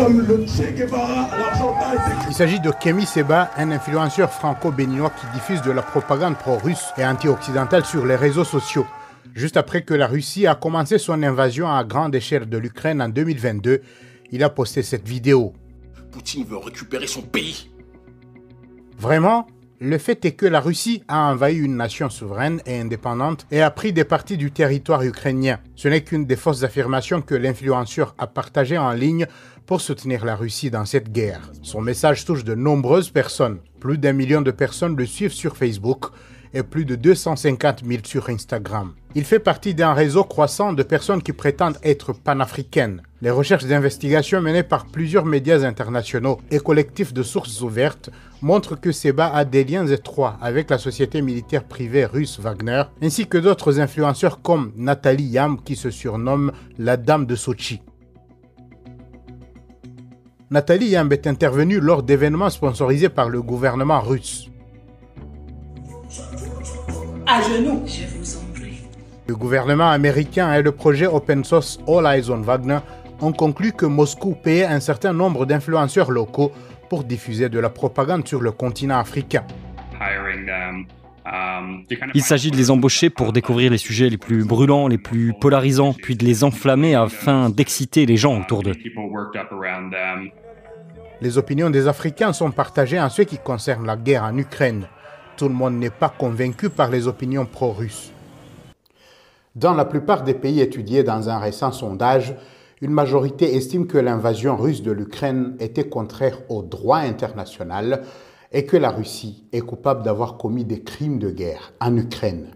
comme le Che Guevara à l'Argentin. Il s'agit de Kémy Séba, un influenceur franco-béninois qui diffuse de la propagande pro-russe et anti-occidentale sur les réseaux sociaux. Juste après que la Russie a commencé son invasion à grande échelle de l'Ukraine en 2022, il a posté cette vidéo. Poutine veut récupérer son pays. Vraiment ? Le fait est que la Russie a envahi une nation souveraine et indépendante et a pris des parties du territoire ukrainien. Ce n'est qu'une des fausses affirmations que l'influenceur a partagées en ligne pour soutenir la Russie dans cette guerre. Son message touche de nombreuses personnes. Plus d'1 million de personnes le suivent sur Facebook et plus de 250 000 sur Instagram. Il fait partie d'un réseau croissant de personnes qui prétendent être panafricaines. Les recherches d'investigation menées par plusieurs médias internationaux et collectifs de sources ouvertes montrent que Séba a des liens étroits avec la société militaire privée russe Wagner, ainsi que d'autres influenceurs comme Nathalie Yam qui se surnomme la Dame de Sochi. Nathalie Yam est intervenue lors d'événements sponsorisés par le gouvernement russe. À genoux, je vous en prie. Le gouvernement américain et le projet open source All Eyes on Wagner ont conclu que Moscou payait un certain nombre d'influenceurs locaux pour diffuser de la propagande sur le continent africain. Il s'agit de les embaucher pour découvrir les sujets les plus brûlants, les plus polarisants, puis de les enflammer afin d'exciter les gens autour d'eux. Les opinions des Africains sont partagées en ce qui concerne la guerre en Ukraine. Tout le monde n'est pas convaincu par les opinions pro-russes. Dans la plupart des pays étudiés dans un récent sondage, une majorité estime que l'invasion russe de l'Ukraine était contraire au droit international et que la Russie est coupable d'avoir commis des crimes de guerre en Ukraine.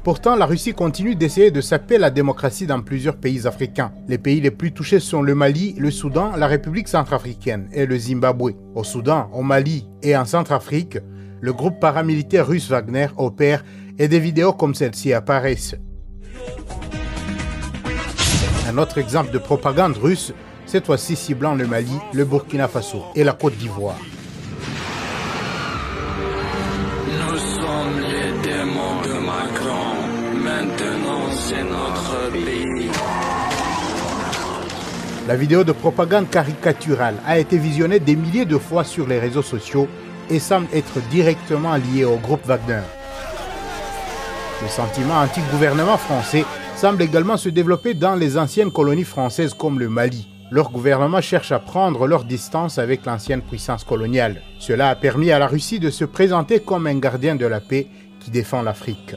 Pourtant, la Russie continue d'essayer de saper la démocratie dans plusieurs pays africains. Les pays les plus touchés sont le Mali, le Soudan, la République centrafricaine et le Zimbabwe. Au Soudan, au Mali et en Centrafrique, le groupe paramilitaire russe Wagner opère et des vidéos comme celle-ci apparaissent. Un autre exemple de propagande russe, cette fois-ci ciblant le Mali, le Burkina Faso et la Côte d'Ivoire. Nous sommes les démons de Macron, maintenant c'est notre pays. La vidéo de propagande caricaturale a été visionnée des milliers de fois sur les réseaux sociaux et semble être directement liée au groupe Wagner. Le sentiment anti-gouvernement français semble également se développer dans les anciennes colonies françaises comme le Mali. Leur gouvernement cherche à prendre leur distance avec l'ancienne puissance coloniale. Cela a permis à la Russie de se présenter comme un gardien de la paix qui défend l'Afrique.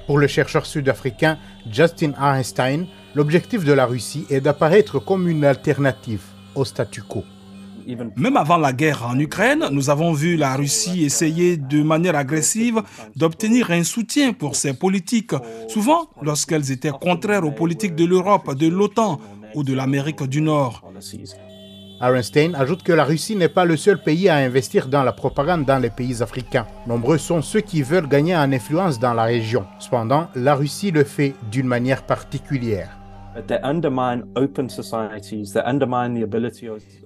Pour le chercheur sud-africain Justin Arnstein, l'objectif de la Russie est d'apparaître comme une alternative au statu quo. Même avant la guerre en Ukraine, nous avons vu la Russie essayer de manière agressive d'obtenir un soutien pour ses politiques, souvent lorsqu'elles étaient contraires aux politiques de l'Europe, de l'OTAN ou de l'Amérique du Nord. Arnstein ajoute que la Russie n'est pas le seul pays à investir dans la propagande dans les pays africains. Nombreux sont ceux qui veulent gagner en influence dans la région. Cependant, la Russie le fait d'une manière particulière.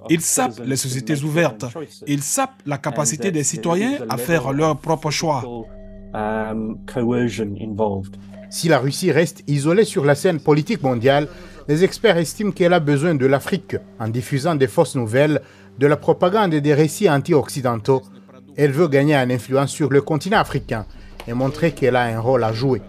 Ils sapent les sociétés ouvertes. Ils sapent la capacité des citoyens à faire leur propre choix. Si la Russie reste isolée sur la scène politique mondiale, les experts estiment qu'elle a besoin de l'Afrique. En diffusant des fausses nouvelles, de la propagande et des récits anti-occidentaux, elle veut gagner en influence sur le continent africain et montrer qu'elle a un rôle à jouer.